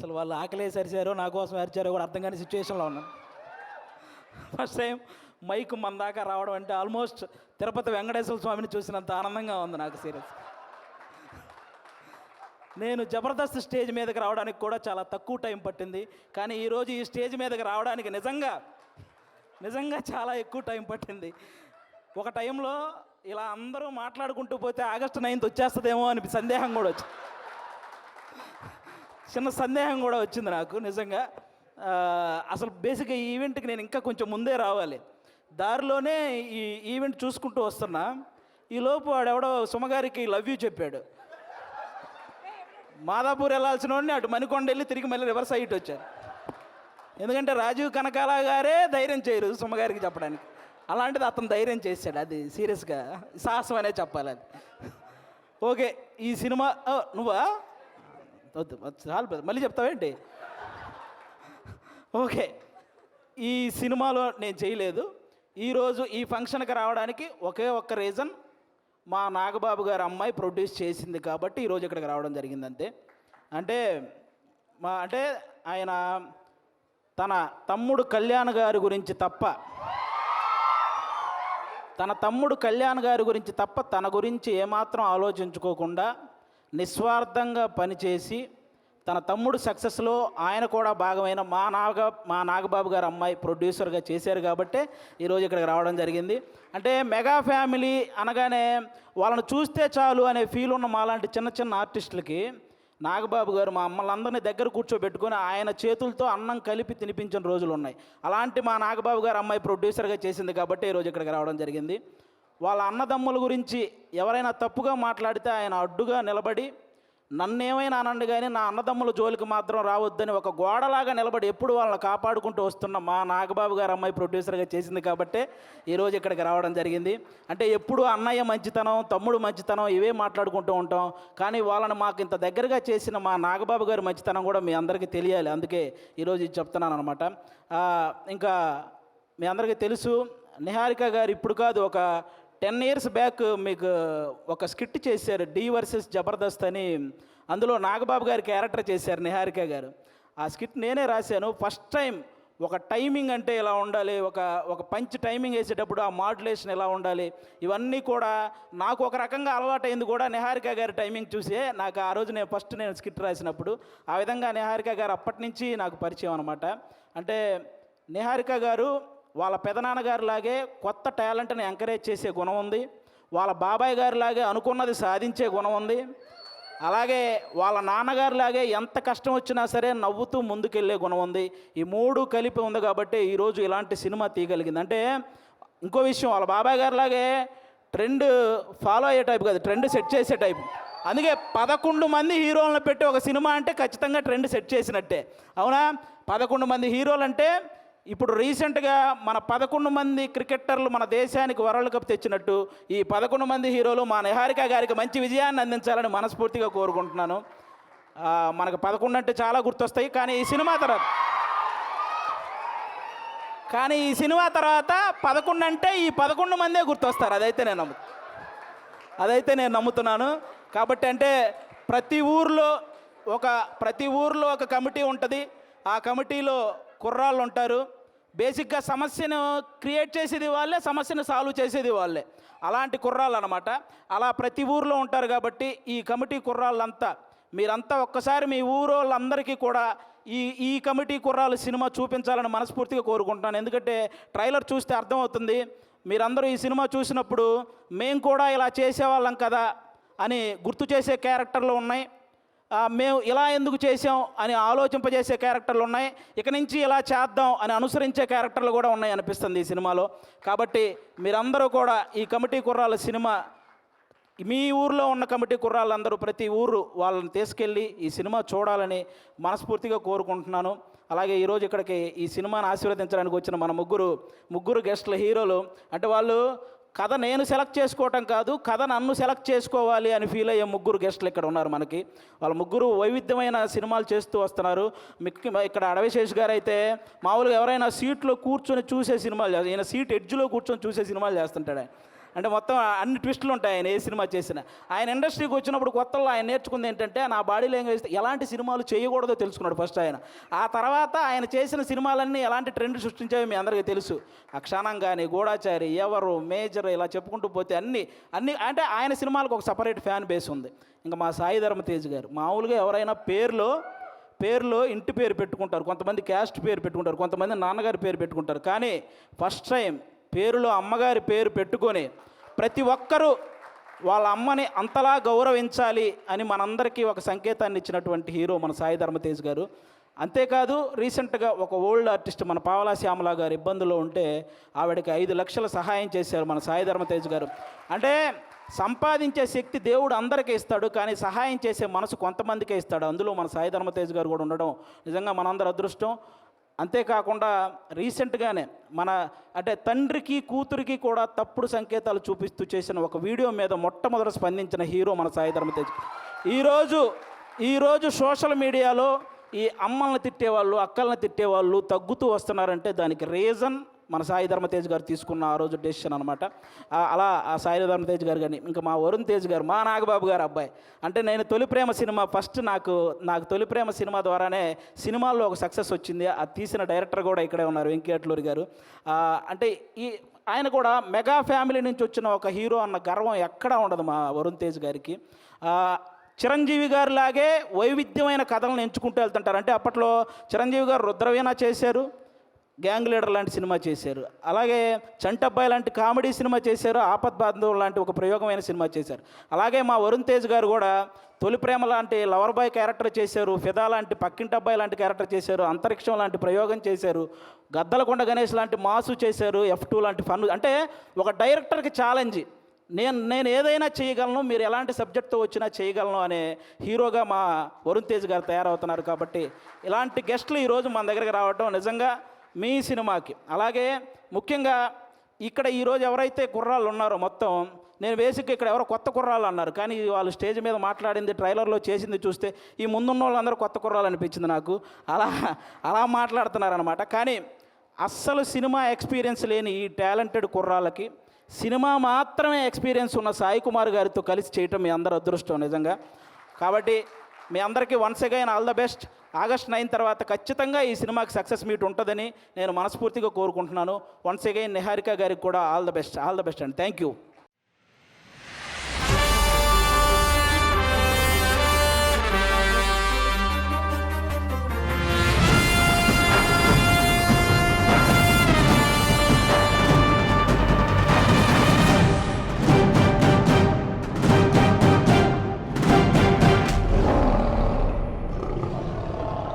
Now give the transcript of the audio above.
అసలు వాళ్ళు ఆకలేసి అరిచారో నా కోసం అరిచారో కూడా అర్థం కాని సిచ్యువేషన్లో ఉన్నాను. ఫస్ట్ టైం మైక్ మన దాకా రావడం అంటే ఆల్మోస్ట్ తిరుపతి వెంకటేశ్వర స్వామిని చూసినంత ఆనందంగా ఉంది నాకు. సీరియస్, నేను జబర్దస్త్ స్టేజ్ మీదకి రావడానికి కూడా చాలా తక్కువ టైం పట్టింది. కానీ ఈరోజు ఈ స్టేజ్ మీదకి రావడానికి నిజంగా చాలా ఎక్కువ టైం పట్టింది. ఒక టైంలో ఇలా అందరూ మాట్లాడుకుంటూ పోతే ఆగస్టు 9th వచ్చేస్తుందేమో అని సందేహం కూడా వచ్చింది. చిన్న సందేహం కూడా వచ్చింది నాకు నిజంగా. అసలు బేసిక్గా ఈ ఈవెంట్కి నేను ఇంకా కొంచెం ముందే రావాలి. దారిలోనే ఈ ఈవెంట్ చూసుకుంటూ వస్తున్నా. ఈలోపు వాడెవడో సుమగారికి లవ్ యూ చెప్పాడు. మాదాపూర్ వెళ్ళాల్సిన వాడిని అటు మణికొండ వెళ్ళి తిరిగి మళ్ళీ రివర్స్ అయ్యి వచ్చారు. ఎందుకంటే రాజీవ్ కనకాల గారే ధైర్యం చేయరు సుమగారికి చెప్పడానికి. అలాంటిది అతను ధైర్యం చేశాడు. అది సీరియస్గా సాహసం అనే చెప్పాలి అది. ఓకే, ఈ సినిమా నువ్వా వద్దు చాలు, మళ్ళీ చెప్తావేంటి? ఓకే, ఈ సినిమాలో నేను చేయలేదు. ఈరోజు ఈ ఫంక్షన్కి రావడానికి ఒకే ఒక్క రీజన్, మా నాగబాబు గారి అమ్మాయి ప్రొడ్యూస్ చేసింది కాబట్టి ఈరోజు ఇక్కడికి రావడం జరిగింది అంతే. అంటే ఆయన తన తమ్ముడు కళ్యాణ్ గారి గురించి తప్ప తన గురించి ఏమాత్రం ఆలోచించుకోకుండా నిస్వార్థంగా పనిచేసి తన తమ్ముడు సక్సెస్లో ఆయన కూడా భాగమైన మా నాగబాబు గారు అమ్మాయి ప్రొడ్యూసర్గా చేశారు కాబట్టే ఈరోజు ఇక్కడికి రావడం జరిగింది. అంటే మెగా ఫ్యామిలీ అనగానే వాళ్ళని చూస్తే చాలు అనే ఫీల్ ఉన్న మాలాంటి చిన్న చిన్న ఆర్టిస్టులకి నాగబాబు గారు మా అమ్మలందరినీ దగ్గర కూర్చోబెట్టుకొని ఆయన చేతులతో అన్నం కలిపి తినిపించిన రోజులు ఉన్నాయి. అలాంటి మా నాగబాబు గారు అమ్మాయి ప్రొడ్యూసర్గా చేసింది కాబట్టి ఈరోజు ఇక్కడికి రావడం జరిగింది. వాళ్ళ అన్నదమ్ముల గురించి ఎవరైనా తప్పుగా మాట్లాడితే ఆయన అడ్డుగా నిలబడి నన్నేమైనా అనండి కానీ నా అన్నదమ్ముల జోలికి మాత్రం రావద్దని ఒక గోడలాగా నిలబడి ఎప్పుడు వాళ్ళని కాపాడుకుంటూ వస్తున్న మా నాగబాబు గారు అమ్మాయి ప్రొడ్యూసర్గా చేసింది కాబట్టే ఈరోజు ఇక్కడికి రావడం జరిగింది. అంటే ఎప్పుడు అన్నయ్య మంచితనం, తమ్ముడు మంచితనం ఇవే మాట్లాడుకుంటూ ఉంటాం. కానీ వాళ్ళని మాకు ఇంత దగ్గరగా చేసిన మా నాగబాబు గారి మంచితనం కూడా మీ అందరికీ తెలియాలి. అందుకే ఈరోజు ఇది చెప్తున్నాను అనమాట. ఇంకా మీ అందరికీ తెలుసు, నిహారిక గారు ఇప్పుడు కాదు ఒక 10 years బ్యాక్ మీకు ఒక స్కిట్ చేశారు, డి వర్సెస్ జబర్దస్త్ అని. అందులో నాగబాబు గారి క్యారెక్టర్ చేశారు నిహారిక గారు. ఆ స్కిట్ నేనే రాశాను. ఫస్ట్ టైం ఒక టైమింగ్ అంటే ఇలా ఉండాలి, ఒక పంచ్ టైమింగ్ వేసేటప్పుడు ఆ మాడ్యులేషన్ ఎలా ఉండాలి, ఇవన్నీ కూడా నాకు ఒక రకంగా అలవాటైంది కూడా నిహారిక గారి టైమింగ్ చూసే. నాకు ఆ రోజు నేను స్కిట్ రాసినప్పుడు ఆ విధంగా నిహారిక గారు అప్పటి నుంచి నాకు పరిచయం అనమాట. అంటే నిహారిక గారు వాళ్ళ పెదనాన్నగారి లాగే కొత్త టాలెంట్ని ఎంకరేజ్ చేసే గుణం ఉంది. వాళ్ళ బాబాయ్ గారి లాగే అనుకున్నది సాధించే గుణం ఉంది. అలాగే వాళ్ళ నాన్నగారి లాగే ఎంత కష్టం వచ్చినా సరే నవ్వుతూ ముందుకెళ్ళే గుణం ఉంది. ఈ మూడు కలిపి ఉంది కాబట్టి ఈరోజు ఇలాంటి సినిమా తీయగలిగింది. అంటే ఇంకో విషయం, వాళ్ళ బాబాయ్ గారి లాగే ట్రెండ్ ఫాలో అయ్యే టైప్ కాదు, ట్రెండ్ సెట్ చేసే టైప్. అందుకే 11 మంది హీరోలను పెట్టి ఒక సినిమా అంటే ఖచ్చితంగా ట్రెండ్ సెట్ చేసినట్టే. అవునా? 11 మంది హీరోలు అంటే ఇప్పుడు రీసెంట్గా మన 11 మంది క్రికెటర్లు మన దేశానికి వరల్డ్ కప్ తెచ్చినట్టు ఈ 11 మంది హీరోలు మా నిహారిక గారికి మంచి విజయాన్ని అందించాలని మనస్ఫూర్తిగా కోరుకుంటున్నాను. మనకు 11 అంటే చాలా గుర్తొస్తాయి, కానీ ఈ సినిమా తర్వాత 11 అంటే ఈ 11 మందే గుర్తొస్తారు. అదైతే నేను నమ్ముతున్నాను. కాబట్టి అంటే ప్రతి ఊర్లో ఒక కమిటీ ఉంటుంది. ఆ కమిటీలో కుర్రాళ్ళు ఉంటారు. బేసిక్గా సమస్యను క్రియేట్ చేసేది వాళ్ళే, సమస్యను సాల్వ్ చేసేది వాళ్ళే. అలాంటి కుర్రాళ్ళు అనమాట. అలా ప్రతి ఊర్లో ఉంటారు కాబట్టి ఈ కమిటీ కుర్రాళ్ళంతా మీరంతా ఒక్కసారి మీ ఊరోళ్ళందరికీ కూడా ఈ కమిటీ కుర్రాళ్ళు సినిమా చూపించాలని మనస్ఫూర్తిగా కోరుకుంటున్నాను. ఎందుకంటే ట్రైలర్ చూస్తే అర్థమవుతుంది. మీరందరూ ఈ సినిమా చూసినప్పుడు మేము కూడా ఇలా చేసేవాళ్ళం కదా అని గుర్తు చేసే క్యారెక్టర్లు ఉన్నాయి. మేము ఇలా ఎందుకు చేసాం అని ఆలోచింపజేసే క్యారెక్టర్లు ఉన్నాయి. ఇక నుంచి ఇలా చేద్దాం అని అనుసరించే క్యారెక్టర్లు కూడా ఉన్నాయి అనిపిస్తుంది ఈ సినిమాలో. కాబట్టి మీరందరూ కూడా ఈ కమిటీ కుర్రాళ్ళ సినిమా, మీ ఊర్లో ఉన్న కమిటీ కుర్రాళ్ళందరూ ప్రతి ఊరు వాళ్ళని తీసుకెళ్ళి ఈ సినిమా చూడాలని మనస్ఫూర్తిగా కోరుకుంటున్నాను. అలాగే ఈరోజు ఇక్కడికి ఈ సినిమాని ఆశీర్వదించడానికి వచ్చిన మన ముగ్గురు గెస్ట్ల హీరోలు, అంటే వాళ్ళు కథ నేను సెలెక్ట్ చేసుకోవటం కాదు, కథ నన్ను సెలెక్ట్ చేసుకోవాలి అని ఫీల్ అయ్యే ముగ్గురు గెస్టులు ఇక్కడ ఉన్నారు మనకి. వాళ్ళ ముగ్గురు వైవిధ్యమైన సినిమాలు చేస్తూ వస్తున్నారు. ఇక్కడ అడవిశేష్ గారు అయితే మామూలుగా ఎవరైనా సీట్లో కూర్చొని చూసే సినిమాలు ఈయన సీట్ ఎడ్జ్లో కూర్చొని చూసే సినిమాలు చేస్తుంటాడు. అంటే మొత్తం అన్ని ట్విస్టులు ఉంటాయి ఆయన ఏ సినిమా చేసినా. ఆయన ఇండస్ట్రీకి వచ్చినప్పుడు కొత్తలో ఆయన నేర్చుకుంది ఏంటంటే నా బాడీ లాంగ్వేజ్ ఎలాంటి సినిమాలు చేయకూడదో తెలుసుకున్నాడు ఫస్ట్ ఆయన. ఆ తర్వాత ఆయన చేసిన సినిమాలన్నీ ఎలాంటి ట్రెండ్ సృష్టించాయో మీ అందరికీ తెలుసు. అక్షానం కానీ, గూఢాచారి, ఎవరు, మేజర్, ఇలా చెప్పుకుంటూ పోతే అన్నీ అంటే ఆయన సినిమాలకు ఒక సపరేట్ ఫ్యాన్ బేస్ ఉంది. ఇంకా మా సాయి ధర్మ తేజ్ గారు మామూలుగా ఎవరైనా పేరులో ఇంటి పేరు పెట్టుకుంటారు, కొంతమంది క్యాస్ట్ పేరు పెట్టుకుంటారు, కొంతమంది నాన్నగారి పేరు పెట్టుకుంటారు. కానీ ఫస్ట్ టైం పేరులో అమ్మగారి పేరు పెట్టుకొని ప్రతి ఒక్కరూ వాళ్ళ అమ్మని అంతలా గౌరవించాలి అని మనందరికీ ఒక సంకేతాన్ని ఇచ్చినటువంటి హీరో మన సాయి ధర్మ తేజ్ గారు. అంతేకాదు రీసెంట్గా ఒక ఓల్డ్ ఆర్టిస్ట్ మన పావలా శ్యామల గారు ఇబ్బందులో ఉంటే ఆవిడకి 5 లక్షల సహాయం చేశారు మన సాయి ధర్మ తేజ్ గారు. అంటే సంపాదించే శక్తి దేవుడు అందరికీ ఇస్తాడు, కానీ సహాయం చేసే మనసు కొంతమందికే ఇస్తాడు. అందులో మన సాయి ధర్మ తేజ్ గారు కూడా ఉండడం నిజంగా మనందరి అదృష్టం. అంతేకాకుండా రీసెంట్గానే అంటే తండ్రికి కూతురికి కూడా తప్పుడు సంకేతాలు చూపిస్తూ చేసిన ఒక వీడియో మీద మొట్టమొదట స్పందించిన హీరో మన సాయి ధర్మ తేజ్. ఈరోజు సోషల్ మీడియాలో ఈ అమ్మల్ని తిట్టేవాళ్ళు, అక్కల్ని తిట్టేవాళ్ళు తగ్గుతూ వస్తున్నారంటే దానికి రీజన్ మన సాయి ధర్మ తేజ్ గారు తీసుకున్న ఆ రోజు డెసిషన్ అనమాట. అలా ఆ సాయి ధర్మ తేజ్ గారు కానీ ఇంకా మా వరుణ్ తేజ్ గారు, మా నాగబాబు గారు అబ్బాయి. అంటే నేను తొలి ప్రేమ సినిమా నాకు తొలి ప్రేమ సినిమా ద్వారానే సినిమాల్లో ఒక సక్సెస్ వచ్చింది. అది తీసిన డైరెక్టర్ కూడా ఇక్కడే ఉన్నారు, వెంకీ అట్లూరి గారు. అంటే ఆయన కూడా మెగా ఫ్యామిలీ నుంచి వచ్చిన ఒక హీరో అన్న గర్వం ఎక్కడా ఉండదు మా వరుణ్ తేజ్ గారికి. చిరంజీవి గారు లాగే వైవిధ్యమైన కథలను ఎంచుకుంటూ వెళ్తుంటారు. అంటే అప్పట్లో చిరంజీవి గారు రుద్రవీణ చేశారు, గ్యాంగ్ లీడర్ లాంటి సినిమా చేశారు, అలాగే చంటబ్బాయి లాంటి కామెడీ సినిమా చేశారు, ఆపద్ బాంధవ్ లాంటి ఒక ప్రయోగమైన సినిమా చేశారు. అలాగే మా వరుణ్ తేజ్ గారు కూడా తొలి ప్రేమ లాంటి లవర్ బాయ్ క్యారెక్టర్ చేశారు, ఫిదా లాంటి పక్కింటబ్బాయి లాంటి క్యారెక్టర్ చేశారు, అంతరిక్షం లాంటి ప్రయోగం చేశారు, గద్దలకొండ గణేష్ లాంటి మాసు చేశారు, F2 లాంటి ఫన్. అంటే ఒక డైరెక్టర్కి ఛాలెంజ్, నేను ఏదైనా చేయగలను, మీరు ఎలాంటి సబ్జెక్ట్తో వచ్చినా చేయగలను అనే హీరోగా మా వరుణ్ తేజ్ గారు తయారవుతున్నారు. కాబట్టి ఇలాంటి గెస్టులు ఈరోజు మన దగ్గరికి రావటం నిజంగా మీ సినిమాకి, అలాగే ముఖ్యంగా ఇక్కడ ఈరోజు ఎవరైతే కుర్రాళ్ళు ఉన్నారో మొత్తం, నేను బేసిక్గా ఇక్కడ ఎవరో కొత్త కుర్రాళ్ళు అన్నారు, కానీ వాళ్ళు స్టేజ్ మీద మాట్లాడింది, ట్రైలర్లో చేసింది చూస్తే ఈ ముందున్న వాళ్ళందరూ కొత్త కుర్రాళ్ళు అనిపించింది నాకు. అలా మాట్లాడుతున్నారనమాట. కానీ అస్సలు సినిమా ఎక్స్పీరియన్స్ లేని ఈ టాలెంటెడ్ కుర్రాళ్ళకి సినిమా మాత్రమే ఎక్స్పీరియన్స్ ఉన్న సాయి కుమార్ గారితో కలిసి చేయటం మీ అందరి అదృష్టం నిజంగా. కాబట్టి మీ అందరికీ once again all the best. August 9 తర్వాత ఖచ్చితంగా ఈ సినిమాకి సక్సెస్ మీట్ ఉంటుందని నేను మనస్ఫూర్తిగా కోరుకుంటున్నాను. వన్స్ అగైన్ నిహారిక గారికి కూడా all the best and thank you.